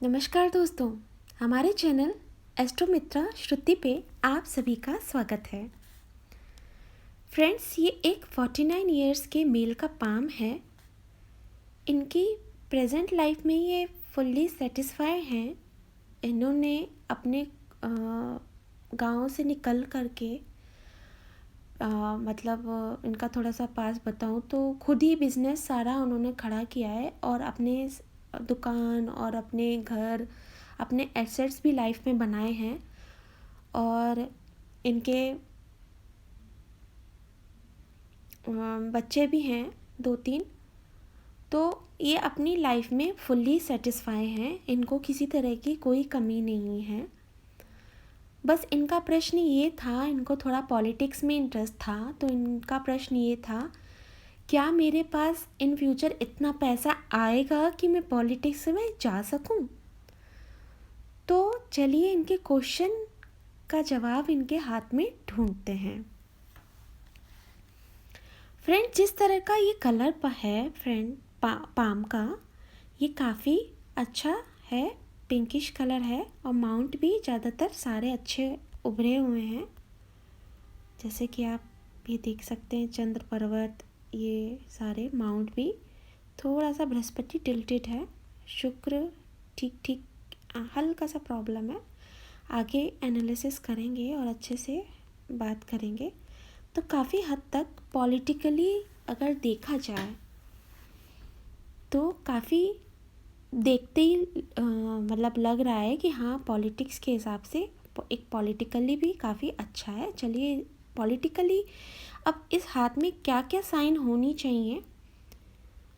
नमस्कार दोस्तों, हमारे चैनल एस्ट्रो मित्रा श्रुति पे आप सभी का स्वागत है। फ्रेंड्स, ये एक 49 इयर्स के मेल का पाम है। इनकी प्रेजेंट लाइफ में ये फुल्ली सेटिस्फाई हैं। इन्होंने अपने गांव से निकल करके इनका थोड़ा सा पास बताऊं तो खुद ही बिजनेस सारा उन्होंने खड़ा किया है और अपने दुकान और अपने घर, अपने एसेट्स भी लाइफ में बनाए हैं। और इनके बच्चे भी हैं 2-3। तो ये अपनी लाइफ में फुल्ली सेटिस्फाई हैं। इनको किसी तरह की कोई कमी नहीं है। बस इनका प्रश्न ये था, इनको थोड़ा पॉलिटिक्स में इंटरेस्ट था, तो इनका प्रश्न ये था, क्या मेरे पास इन फ्यूचर इतना पैसा आएगा कि मैं पॉलिटिक्स में जा सकूं? तो चलिए इनके क्वेश्चन का जवाब इनके हाथ में ढूंढते हैं। फ्रेंड, जिस तरह का ये कलर है फ्रेंड पाम का, ये काफ़ी अच्छा है, पिंकिश कलर है और माउंट भी ज़्यादातर सारे अच्छे उभरे हुए हैं। जैसे कि आप भी देख सकते हैं, चंद्र पर्वत, ये सारे माउंट भी। थोड़ा सा बृहस्पति टिल्टेड है, शुक्र ठीक ठीक हल्का सा प्रॉब्लम है। आगे एनालिसिस करेंगे और अच्छे से बात करेंगे। तो काफ़ी हद तक पॉलिटिकली अगर देखा जाए तो काफ़ी देखते ही लग रहा है कि हाँ, पॉलिटिक्स के हिसाब से एक पॉलिटिकली भी काफ़ी अच्छा है। चलिए पॉलिटिकली अब इस हाथ में क्या क्या साइन होनी चाहिए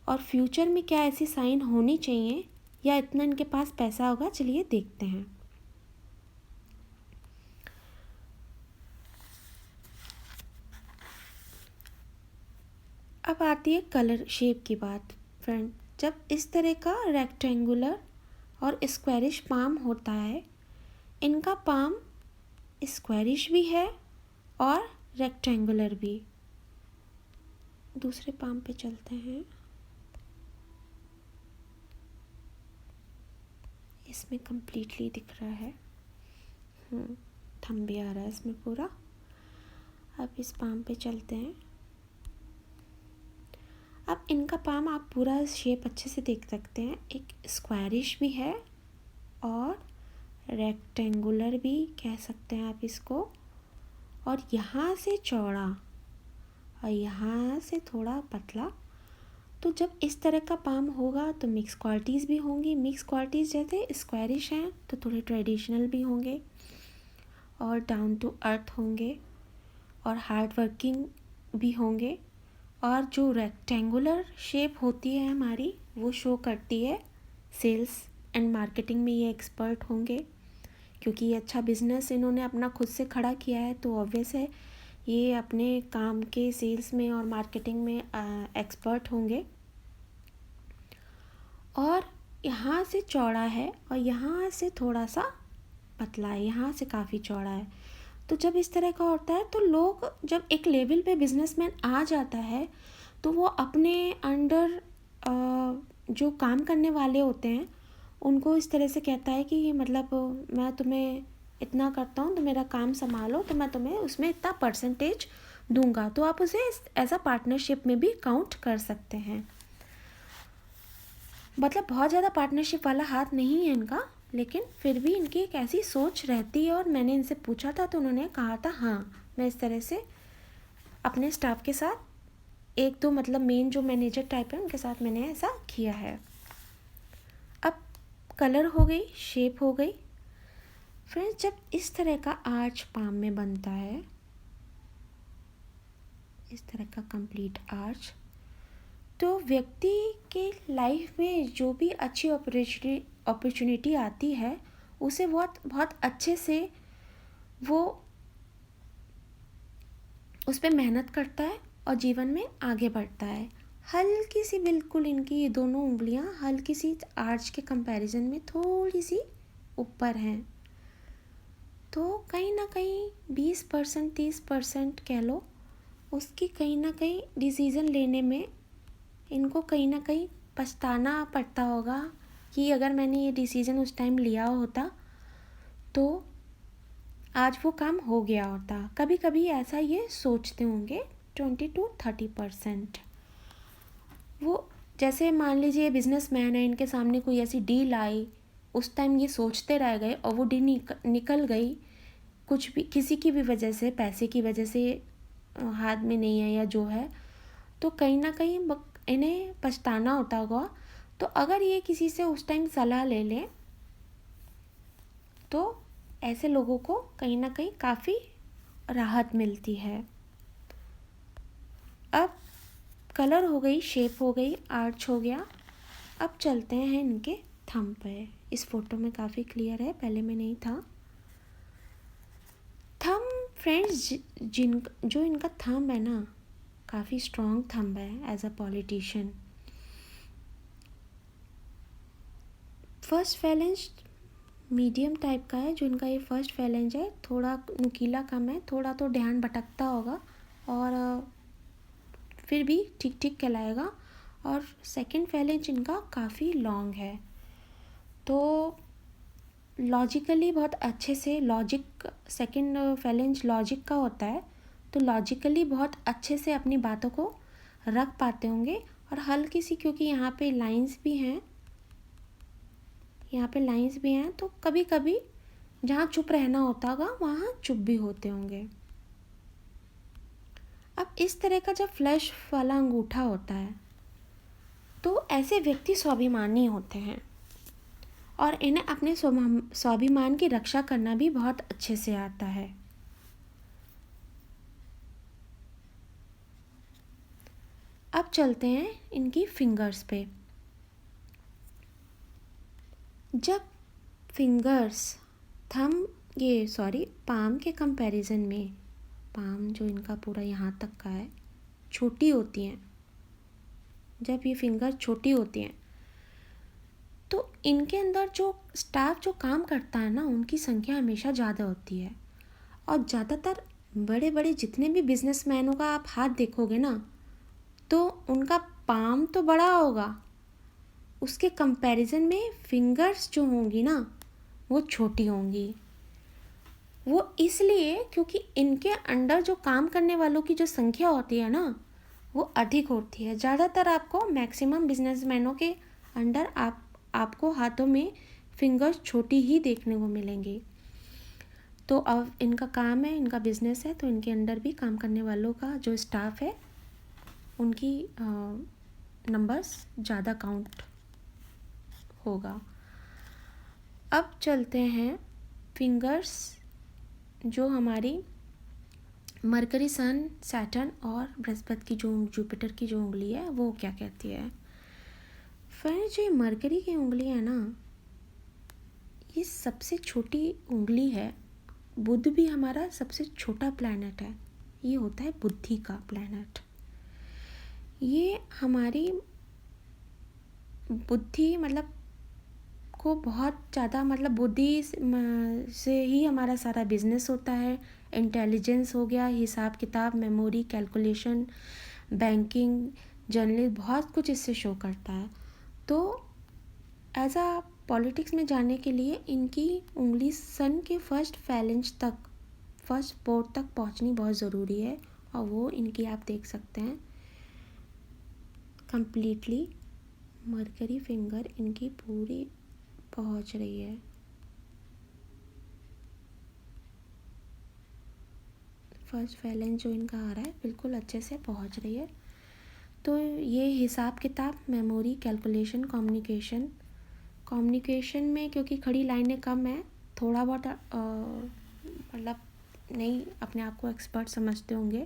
और फ्यूचर में क्या ऐसी साइन होनी चाहिए, या इतना इनके पास पैसा होगा, चलिए देखते हैं। अब आती है कलर शेप की बात। फ्रेंड, जब इस तरह का रेक्टेंगुलर और स्क्वायरिश पाम होता है, इनका पाम स्क्वायरिश भी है और रेक्टेंगुलर भी। दूसरे पाम पे चलते हैं। इसमें कंप्लीटली दिख रहा है, थंब भी आ रहा है इसमें पूरा। अब इस पाम पे चलते हैं। अब इनका पाम आप पूरा शेप अच्छे से देख सकते हैं, एक स्क्वायरिश भी है और रेक्टेंगुलर भी कह सकते हैं आप इसको, और यहाँ से चौड़ा और यहाँ से थोड़ा पतला। तो जब इस तरह का पाम होगा तो मिक्स क्वालिटीज़ भी होंगी। मिक्स क्वालिटीज़ जैसे स्क्वायरिश हैं तो थोड़े ट्रेडिशनल भी होंगे और डाउन टू अर्थ होंगे और हार्ड वर्किंग भी होंगे। और जो रेक्टेंगुलर शेप होती है हमारी, वो शो करती है सेल्स एंड मार्केटिंग में ये एक्सपर्ट होंगे, क्योंकि ये अच्छा बिजनेस इन्होंने अपना खुद से खड़ा किया है। तो ऑब्वियस है ये अपने काम के सेल्स में और मार्केटिंग में एक्सपर्ट होंगे। और यहाँ से चौड़ा है और यहाँ से थोड़ा सा पतला है, यहाँ से काफ़ी चौड़ा है। तो जब इस तरह का होता है तो लोग, जब एक लेवल पे बिजनेसमैन आ जाता है तो वो अपने अंडर जो काम करने वाले होते हैं उनको इस तरह से कहता है कि मैं तुम्हें इतना करता हूँ तो मेरा काम संभालो, तो मैं तुम्हें उसमें इतना परसेंटेज दूंगा। तो आप उसे एज अ पार्टनरशिप में भी काउंट कर सकते हैं। बहुत ज़्यादा पार्टनरशिप वाला हाथ नहीं है इनका, लेकिन फिर भी इनकी एक ऐसी सोच रहती है। और मैंने इनसे पूछा था तो उन्होंने कहा था, हाँ मैं इस तरह से अपने स्टाफ के साथ, एक दो मेन जो मैनेजर टाइप है उनके साथ मैंने ऐसा किया है। अब कलर हो गई, शेप हो गई। फ्रेंड्स, जब इस तरह का आर्च पाम में बनता है, इस तरह का कंप्लीट आर्च, तो व्यक्ति के लाइफ में जो भी अच्छी अपॉर्चुनिटी आती है उसे बहुत अच्छे से वो उस पर मेहनत करता है और जीवन में आगे बढ़ता है। हल्की सी, बिल्कुल इनकी ये दोनों उंगलियां हल्की सी आर्च के कंपैरिजन में थोड़ी सी ऊपर हैं। तो कहीं ना कहीं 20% 30% कह लो, उसकी कहीं ना कहीं डिसीज़न लेने में इनको कहीं ना कहीं पछताना पड़ता होगा कि अगर मैंने ये डिसीज़न उस टाइम लिया होता तो आज वो काम हो गया होता। कभी कभी ऐसा ये सोचते होंगे 20 to 30%। वो जैसे मान लीजिए बिजनेसमैन है, इनके सामने कोई ऐसी डील आई, उस टाइम ये सोचते रह गए और वो डील निकल गई, कुछ भी किसी की भी वजह से, पैसे की वजह से हाथ में नहीं है या जो है, तो कहीं ना कहीं इन्हें पछताना होता होगा। तो अगर ये किसी से उस टाइम सलाह ले लें तो ऐसे लोगों को कहीं ना कहीं काफ़ी राहत मिलती है। अब कलर हो गई, शेप हो गई, आर्च हो गया। अब चलते हैं इनके थंब पे। इस फोटो में काफ़ी क्लियर है, पहले में नहीं था। थंब फ्रेंड्स, जो इनका थंब है ना, काफ़ी स्ट्रॉन्ग थंब है as a politician. First phalanges medium type का है, जो इनका ये फर्स्ट फैलेंज है, थोड़ा नुकीला कम है, थोड़ा तो ध्यान भटकता होगा और फिर भी ठीक ठीक कहलाएगा। और सेकंड फैलेंज इनका काफ़ी लॉन्ग है, तो लॉजिकली बहुत अच्छे से, लॉजिक सेकंड फैलेंज लॉजिक का होता है, तो लॉजिकली बहुत अच्छे से अपनी बातों को रख पाते होंगे। और हल्की सी, क्योंकि यहाँ पे लाइंस भी हैं, तो कभी कभी जहाँ चुप रहना होता होगा वहाँ चुप भी होते होंगे। अब इस तरह का जब फ्लैश वाला अंगूठा होता है तो ऐसे व्यक्ति स्वाभिमानी होते हैं और इन्हें अपने स्वाभिमान की रक्षा करना भी बहुत अच्छे से आता है। अब चलते हैं इनकी फिंगर्स पे। जब फिंगर्स पाम के कंपैरिजन में, पाम जो इनका पूरा यहाँ तक का है, छोटी होती हैं, जब ये फिंगर छोटी होती हैं तो इनके अंदर जो स्टाफ जो काम करता है ना, उनकी संख्या हमेशा ज़्यादा होती है। और ज़्यादातर बड़े बड़े जितने भी बिजनेसमैनों का आप हाथ देखोगे ना, तो उनका पाम तो बड़ा होगा, उसके कंपैरिजन में फिंगर्स जो होंगी ना वो छोटी होंगी। वो इसलिए क्योंकि इनके अंडर जो काम करने वालों की जो संख्या होती है ना वो अधिक होती है। ज़्यादातर आपको मैक्सिमम बिजनेसमैनों के अंडर आपको हाथों में फिंगर्स छोटी ही देखने को मिलेंगी। तो अब इनका काम है, इनका बिजनेस है, तो इनके अंडर भी काम करने वालों का जो स्टाफ है उनकी नंबर्स ज़्यादा काउंट होगा। अब चलते हैं फिंगर्स जो हमारी मरकरी, सन, सैटर्न और बृहस्पति की, जो जुपिटर की जो उंगली है वो क्या कहती है। फिर जो मरकरी की उंगली है ना, ये सबसे छोटी उंगली है। बुध भी हमारा सबसे छोटा प्लैनेट है, ये होता है बुद्धि का प्लैनेट। ये हमारी बुद्धि को बहुत ज़्यादा, बुद्धि से ही हमारा सारा बिजनेस होता है। इंटेलिजेंस हो गया, हिसाब किताब, मेमोरी, कैलकुलेशन, बैंकिंग, जर्नलिस्ट, बहुत कुछ इससे शो करता है। तो एज आ पॉलिटिक्स में जाने के लिए इनकी उंगली सन के फर्स्ट फैलेंज तक, फर्स्ट पोर्ट तक पहुंचनी बहुत ज़रूरी है। और वो इनकी आप देख सकते हैं कंप्लीटली मरकरी फिंगर इनकी पूरी पहुंच रही है। फर्स्ट फैलेंज जो इनका आ रहा है बिल्कुल अच्छे से पहुंच रही है। तो ये हिसाब किताब, मेमोरी, कैलकुलेशन, कम्युनिकेशन में क्योंकि खड़ी लाइनें कम है, थोड़ा बहुत नहीं अपने आप को एक्सपर्ट समझते होंगे,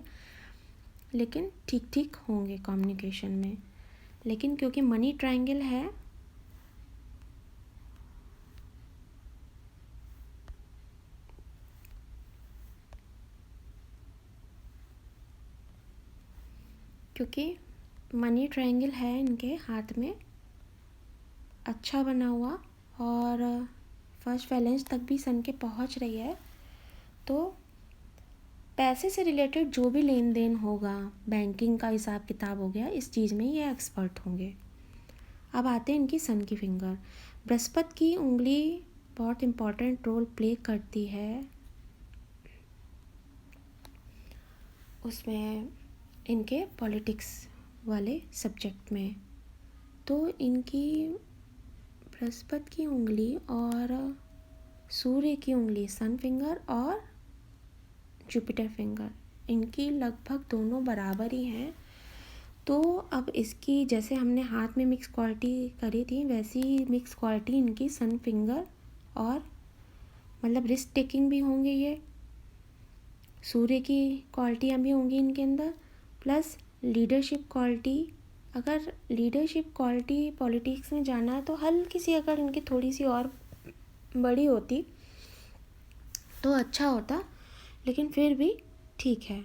लेकिन ठीक ठीक होंगे कम्युनिकेशन में। लेकिन क्योंकि मनी ट्रायंगल है, इनके हाथ में अच्छा बना हुआ और फर्स्ट फैलेंज तक भी सन के पहुंच रही है, तो पैसे से रिलेटेड जो भी लेन देन होगा, बैंकिंग का हिसाब किताब हो गया, इस चीज़ में ये एक्सपर्ट होंगे। अब आते हैं इनकी सन की फिंगर। बृहस्पति की उंगली बहुत इम्पोर्टेंट रोल प्ले करती है उसमें, इनके पॉलिटिक्स वाले सब्जेक्ट में। तो इनकी बृहस्पति की उंगली और सूर्य की उंगली, सन फिंगर और जुपिटर फिंगर, इनकी लगभग दोनों बराबर ही हैं। तो अब इसकी जैसे हमने हाथ में मिक्स क्वालिटी करी थी, वैसी मिक्स क्वालिटी इनकी सन फिंगर और मतलब रिस्क टेकिंग भी होंगे, ये सूर्य की क्वालिटियाँ भी होंगी इनके अंदर, प्लस लीडरशिप क्वालिटी। अगर लीडरशिप क्वालिटी पॉलिटिक्स में जाना है तो हल्की सी अगर इनकी थोड़ी सी और बड़ी होती तो अच्छा होता, लेकिन फिर भी ठीक है,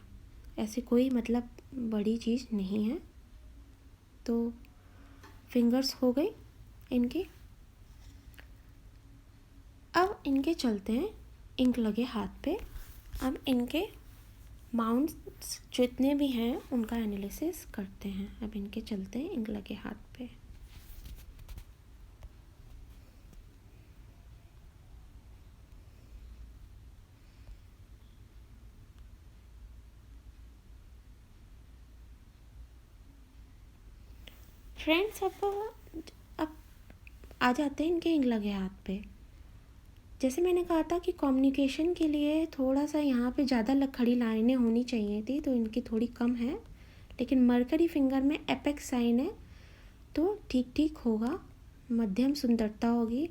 ऐसी कोई मतलब बड़ी चीज़ नहीं है। तो फिंगर्स हो गई इनकी। अब इनके चलते हैं इंक लगे हाथ पे। अब इनके माउंट्स जितने भी हैं उनका एनालिसिस करते हैं। अब इनके चलते हैं इंक लगे हाथ पे। फ्रेंड्स अब आ जाते हैं इनके इंक लगे हाथ पे। जैसे मैंने कहा था कि कम्युनिकेशन के लिए थोड़ा सा यहाँ पे ज़्यादा खड़ी लाइनें होनी चाहिए थी, तो इनकी थोड़ी कम है, लेकिन मरकरी फिंगर में एपेक्स साइन है तो ठीक ठीक होगा। मध्यम सुंदरता होगी,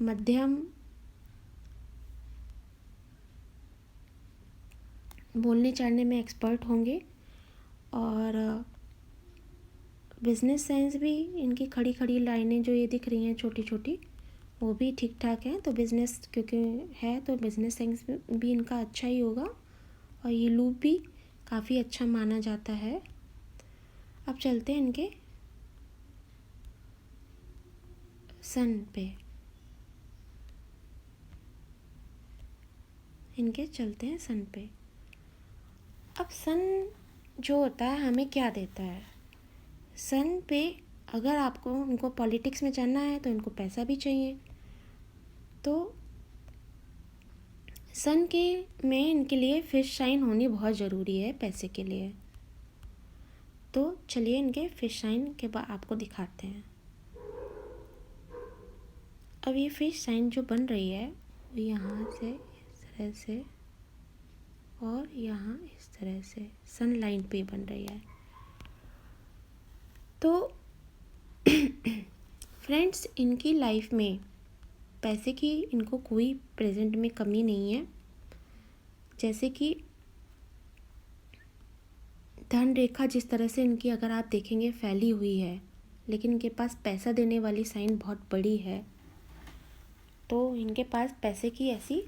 मध्यम बोलने चालने में एक्सपर्ट होंगे, और बिजनेस सेंस भी इनकी खड़ी खड़ी लाइनें जो ये दिख रही हैं छोटी छोटी, वो भी ठीक ठाक हैं। तो बिज़नेस क्योंकि है तो बिज़नेस सेंस भी इनका अच्छा ही होगा, और ये लूप भी काफ़ी अच्छा माना जाता है। अब चलते हैं इनके सन पे। इनके चलते हैं सन पे। अब सन जो होता है हमें क्या देता है? सन पे अगर आपको इनको पॉलिटिक्स में जानना है तो इनको पैसा भी चाहिए, तो सन के में इनके लिए फिश साइन होनी बहुत ज़रूरी है पैसे के लिए। तो चलिए इनके फिश साइन के बाद आपको दिखाते हैं। अब ये फिश साइन जो बन रही है वो यहाँ से इस तरह से और यहाँ इस तरह से सन लाइन पे बन रही है। तो फ्रेंड्स इनकी लाइफ में पैसे की इनको कोई प्रेजेंट में कमी नहीं है। जैसे कि धन रेखा जिस तरह से इनकी अगर आप देखेंगे फैली हुई है, लेकिन इनके पास पैसा देने वाली साइन बहुत बड़ी है, तो इनके पास पैसे की ऐसी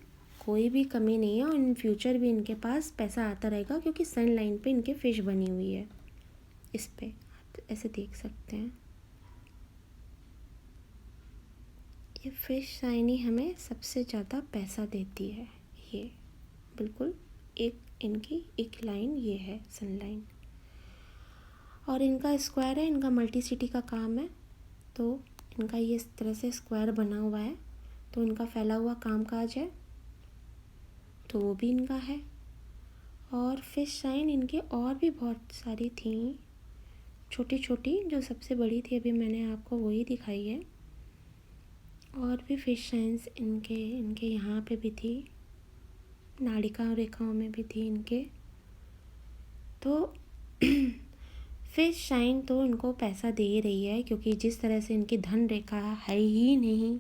कोई भी कमी नहीं है, और इन फ्यूचर भी इनके पास पैसा आता रहेगा क्योंकि सन लाइन पे इनके फिश बनी हुई है। इस पे आप ऐसे देख सकते हैं, ये फिश साइन ही हमें सबसे ज़्यादा पैसा देती है। ये बिल्कुल एक इनकी एक लाइन ये है सन लाइन, और इनका स्क्वायर है, इनका मल्टी सिटी का काम है, तो इनका ये इस तरह से स्क्वायर बना हुआ है, तो इनका फैला हुआ कामकाज है तो वो भी इनका है। और फिश साइन इनकी और भी बहुत सारी थी छोटी छोटी, जो सबसे बड़ी थी अभी मैंने आपको वही दिखाई है। और भी फिश साइंस इनके इनके यहाँ पे भी थी, नाड़िका रेखाओं में भी थी इनके। तो फिश साइन तो इनको पैसा दे रही है, क्योंकि जिस तरह से इनकी धन रेखा है ही नहीं,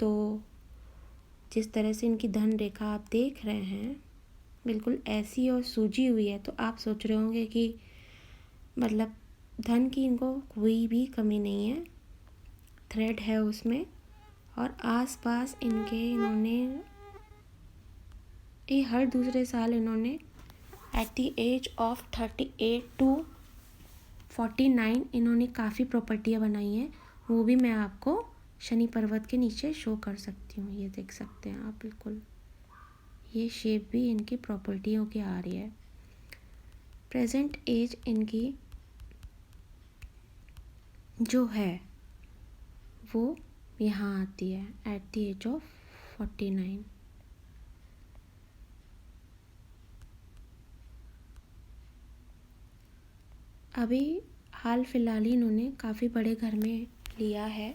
तो जिस तरह से इनकी धन रेखा आप देख रहे हैं बिल्कुल ऐसी और सूजी हुई है, तो आप सोच रहे होंगे कि मतलब धन की इनको कोई भी कमी नहीं है, थ्रेड है उसमें। और आसपास इनके इन्होंने ये हर दूसरे साल इन्होंने at the age of 38 to 49 इन्होंने काफ़ी प्रॉपर्टियाँ बनाई हैं, वो भी मैं आपको शनि पर्वत के नीचे शो कर सकती हूँ। ये देख सकते हैं आप, बिल्कुल ये शेप भी इनकी प्रॉपर्टियों की आ रही है। प्रेजेंट एज इनकी जो है वो यहाँ आती है एट द एज ऑफ 49। अभी हाल फिलहाल ही इन्होंने काफ़ी बड़े घर में लिया है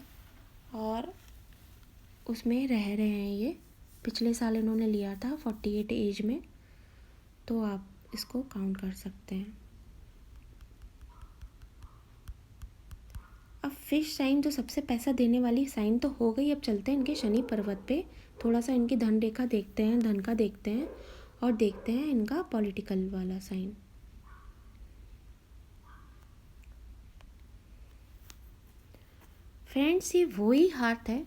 और उसमें रह रहे हैं ये। पिछले साल इन्होंने लिया था 48 एज में, तो आप इसको काउंट कर सकते हैं। अब फिश साइन जो सबसे पैसा देने वाली साइन तो हो गई। अब चलते हैं इनके शनि पर्वत पे, थोड़ा सा इनकी धन रेखा देखते हैं, धन का देखते हैं और देखते हैं इनका पॉलिटिकल वाला साइन। फ्रेंड्स, ये वही हाथ है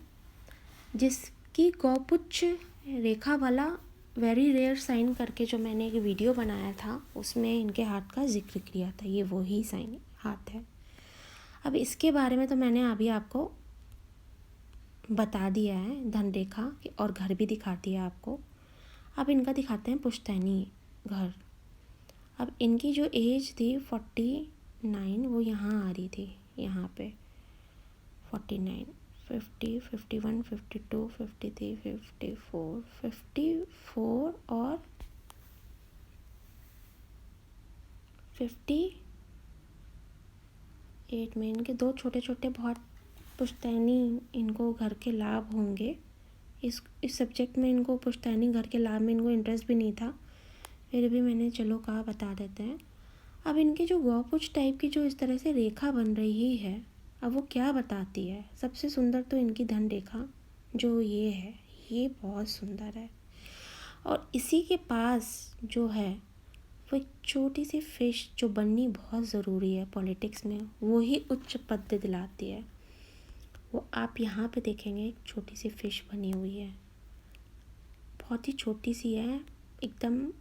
जिसकी गौपुच्छ रेखा वाला वेरी रेयर साइन करके जो मैंने एक वीडियो बनाया था उसमें इनके हाथ का जिक्र किया था। ये वही साइन हाथ है। अब इसके बारे में तो मैंने अभी आपको बता दिया है, धन रेखा और घर भी दिखा दिया आपको। अब इनका दिखाते हैं पुश्तैनी घर। अब इनकी जो एज थी 49, वो यहाँ आ रही थी, यहाँ पे 49, 50, 51, 52, 53, 54, 54 और 58 में इनके दो छोटे छोटे बहुत पुश्तैनी इनको घर के लाभ होंगे। इस सब्जेक्ट में इनको पुश्तैनी घर के लाभ में इनको इंटरेस्ट भी नहीं था, फिर भी मैंने चलो कहा बता देते हैं। अब इनके जो गौपुच्छ टाइप की जो इस तरह से रेखा बन रही है, अब वो क्या बताती है? सबसे सुंदर तो इनकी धन रेखा जो ये है, ये बहुत सुंदर है। और इसी के पास जो है वो एक छोटी सी फिश जो बननी बहुत ज़रूरी है पॉलिटिक्स में, वो ही उच्च पद दिलाती है। वो आप यहाँ पे देखेंगे एक छोटी सी फिश बनी हुई है, बहुत ही छोटी सी है, एकदम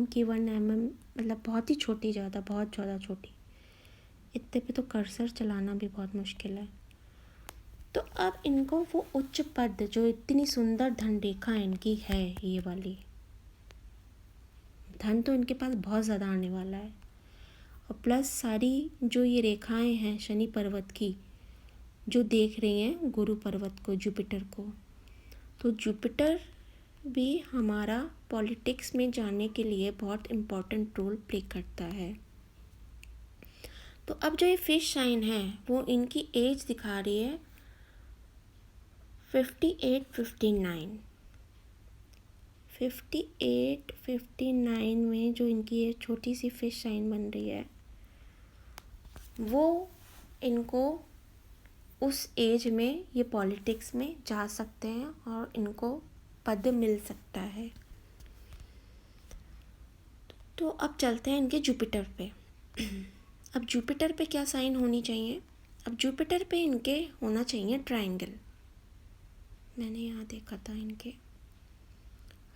की 1 mm, मतलब बहुत ही छोटी, बहुत ज़्यादा छोटी। इतने पे तो कर्सर चलाना भी बहुत मुश्किल है। तो अब इनको वो उच्च पद जो इतनी सुंदर धन रेखा इनकी है, ये वाली धन तो इनके पास बहुत ज़्यादा आने वाला है। और प्लस सारी जो ये रेखाएं हैं शनि पर्वत की जो देख रही हैं गुरु पर्वत को, जुपिटर को, तो जुपिटर भी हमारा पॉलिटिक्स में जाने के लिए बहुत इम्पोर्टेंट रोल प्ले करता है। तो अब जो ये फिश साइन है वो इनकी एज दिखा रही है 58, 59। 58, 59 में जो इनकी ये छोटी सी फिश साइन बन रही है, वो इनको उस एज में ये पॉलिटिक्स में जा सकते हैं और इनको पद मिल सकता है। तो अब चलते हैं इनके जुपिटर पे। अब जुपिटर पे क्या साइन होनी चाहिए? अब जुपिटर पे इनके होना चाहिए ट्रायंगल। मैंने यहाँ देखा था इनके,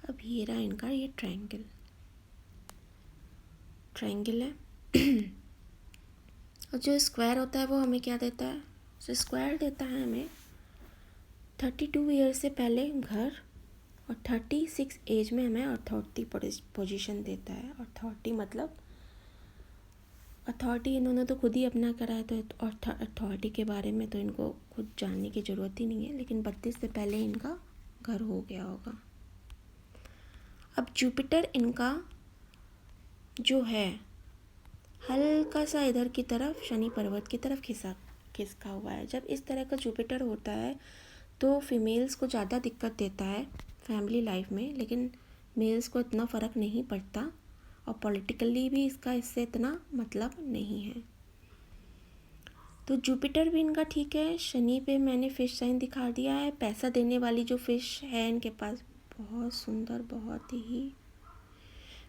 अब ये रहा इनका ये ट्रायंगल है। और जो स्क्वायर होता है वो हमें क्या देता है? जो स्क्वायर देता है हमें 32 ईयर से पहले घर, और 36 एज में हमें अथॉरिटी पोजीशन देता है। अथॉरिटी मतलब अथॉरिटी इन्होंने तो खुद ही अपना करा है, तो अथॉरिटी के बारे में तो इनको खुद जानने की ज़रूरत ही नहीं है, लेकिन 32 से पहले इनका घर हो गया होगा। अब जुपिटर इनका जो है हल्का सा इधर की तरफ शनि पर्वत की तरफ खिसका हुआ है। जब इस तरह का जुपिटर होता है तो फीमेल्स को ज़्यादा दिक्कत देता है फैमिली लाइफ में, लेकिन मेल्स को इतना फ़र्क नहीं पड़ता और पॉलिटिकली भी इसका इससे इतना मतलब नहीं है। तो जुपिटर भी इनका ठीक है। शनि पे मैंने फिश साइन दिखा दिया है। पैसा देने वाली जो फिश है इनके पास बहुत सुंदर, बहुत ही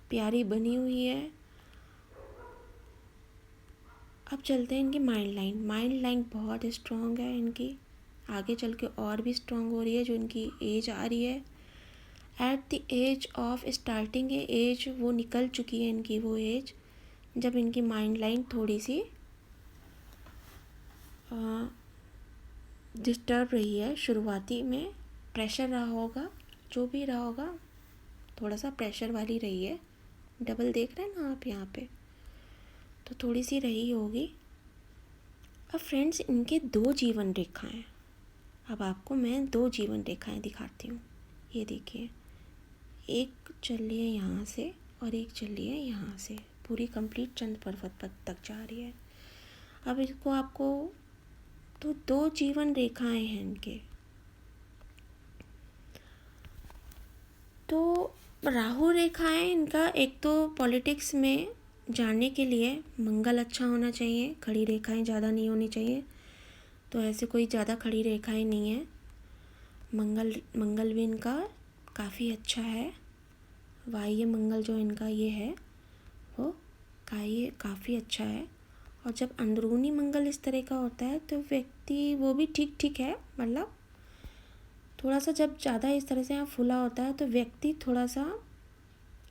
प्यारी बनी हुई है। अब चलते हैं इनकी माइंड लाइन बहुत स्ट्रॉन्ग है इनकी, आगे चल के और भी स्ट्रॉन्ग हो रही है। जो इनकी एज आ रही है at the age of starting age, वो निकल चुकी है इनकी वो एज जब इनकी माइंड लाइन थोड़ी सी डिस्टर्ब रही है। शुरुआती में प्रेशर रहा होगा, जो भी रहा होगा थोड़ा सा प्रेशर वाली रही है। डबल देख रहे हैं ना आप यहाँ पे, तो थोड़ी सी रही होगी। अब फ्रेंड्स, इनके दो जीवन रेखाएं, अब आपको मैं 2 जीवन रेखाएं दिखाती हूँ। ये देखिए, एक चल रही है यहाँ से और एक चल रही है यहाँ से, पूरी कंप्लीट चंद्र पर्वत तक जा रही है। अब इसको आपको तो 2 जीवन रेखाएं हैं इनके। तो राहु रेखाएं इनका एक तो पॉलिटिक्स में जाने के लिए मंगल अच्छा होना चाहिए, खड़ी रेखाएं ज़्यादा नहीं होनी चाहिए। तो ऐसे कोई ज़्यादा खड़ी रेखाएं नहीं है। मंगल भी इनका काफ़ी अच्छा है। वाह्य मंगल जो इनका ये है वो ये काफ़ी अच्छा है। और जब अंदरूनी मंगल इस तरह का होता है तो व्यक्ति वो भी ठीक ठीक है, मतलब थोड़ा सा जब ज़्यादा इस तरह से यहाँ फूला होता है तो व्यक्ति थोड़ा सा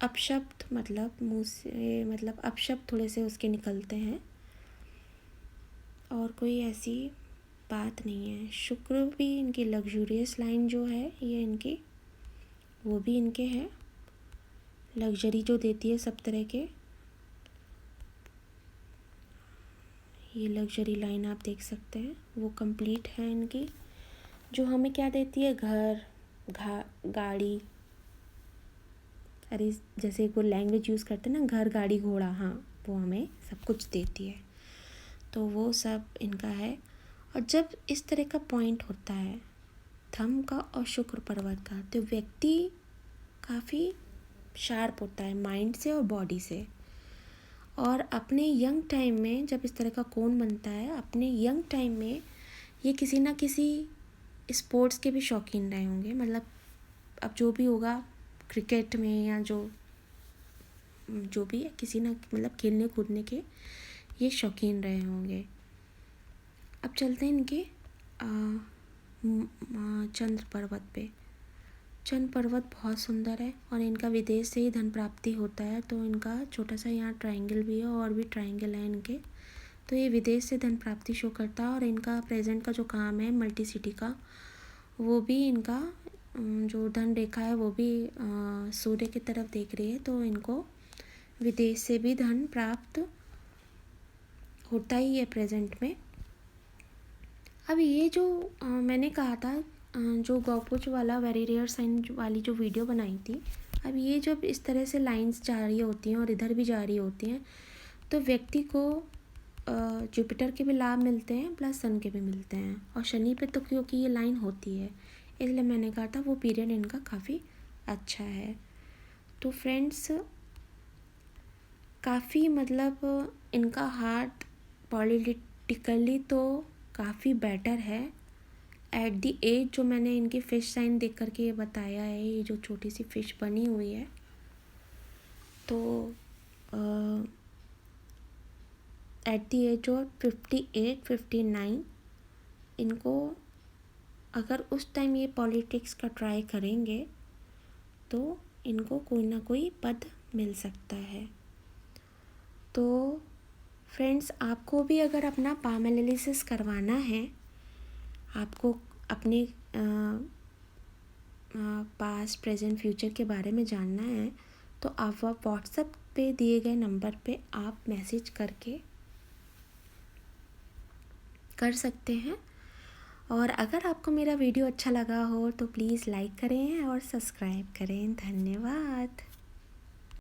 अपशब्द, मतलब मुँह से मतलब अपशब्द थोड़े से उसके निकलते हैं, और कोई ऐसी बात नहीं है। शुक्र भी इनकी लग्जूरियस लाइन जो है ये इनकी, वो भी इनके हैं, लग्जरी जो देती है सब तरह के। ये लग्जरी लाइन आप देख सकते हैं, वो कंप्लीट है इनकी, जो हमें क्या देती है, घर, गाड़ी। अरे जैसे कोई लैंग्वेज यूज़ करते हैं ना, घर, गाड़ी, घोड़ा, हाँ वो हमें सब कुछ देती है। तो वो सब इनका है। और जब इस तरह का पॉइंट होता है थंब का और शुक्र पर्वत का, तो व्यक्ति काफ़ी शार्प होता है माइंड से और बॉडी से। और अपने यंग टाइम में जब इस तरह का कोण बनता है, अपने यंग टाइम में ये किसी ना किसी स्पोर्ट्स के भी शौकीन रहे होंगे। मतलब अब जो भी होगा क्रिकेट में या जो भी है, किसी ना मतलब खेलने कूदने के ये शौकीन रहे होंगे। अब चलते हैं इनके चंद्र पर्वत पे। चंद्र पर्वत बहुत सुंदर है और इनका विदेश से ही धन प्राप्ति होता है। तो इनका छोटा सा यहाँ ट्रायंगल भी है और भी ट्रायंगल है इनके। तो ये विदेश से धन प्राप्ति शो करता है। और इनका प्रेजेंट का जो काम है मल्टी सिटी का, वो भी इनका जो धन रेखा है वो भी सूर्य की तरफ देख रही है। तो इनको विदेश से भी धन प्राप्त होता ही है प्रेजेंट में। अब ये जो मैंने कहा था जो गौपुज वाला वेरी रेयर साइन वाली जो वीडियो बनाई थी, अब ये जब इस तरह से लाइंस जा रही होती हैं और इधर भी जा रही होती हैं तो व्यक्ति को जुपिटर के भी लाभ मिलते हैं प्लस सन के भी मिलते हैं। और शनि पे तो क्योंकि ये लाइन होती है इसलिए मैंने कहा था वो पीरियड इनका काफ़ी अच्छा है। तो फ्रेंड्स काफ़ी मतलब इनका हार्ट पॉलिटिकली तो काफ़ी बेटर है। एट दी एज जो मैंने इनकी फ़िश साइन देख करके ये बताया है, ये जो छोटी सी फ़िश बनी हुई है, तो एट दी एज ऑफ 58-59 इनको अगर उस टाइम ये पॉलिटिक्स का ट्राई करेंगे तो इनको कोई ना कोई पद मिल सकता है। तो फ्रेंड्स आपको भी अगर अपना पाम एनालिसिस करवाना है, आपको अपने पास्ट प्रेजेंट फ्यूचर के बारे में जानना है, तो आप व्हाट्सएप पे दिए गए नंबर पे आप मैसेज करके कर सकते हैं। और अगर आपको मेरा वीडियो अच्छा लगा हो तो प्लीज़ लाइक करें और सब्सक्राइब करें। धन्यवाद।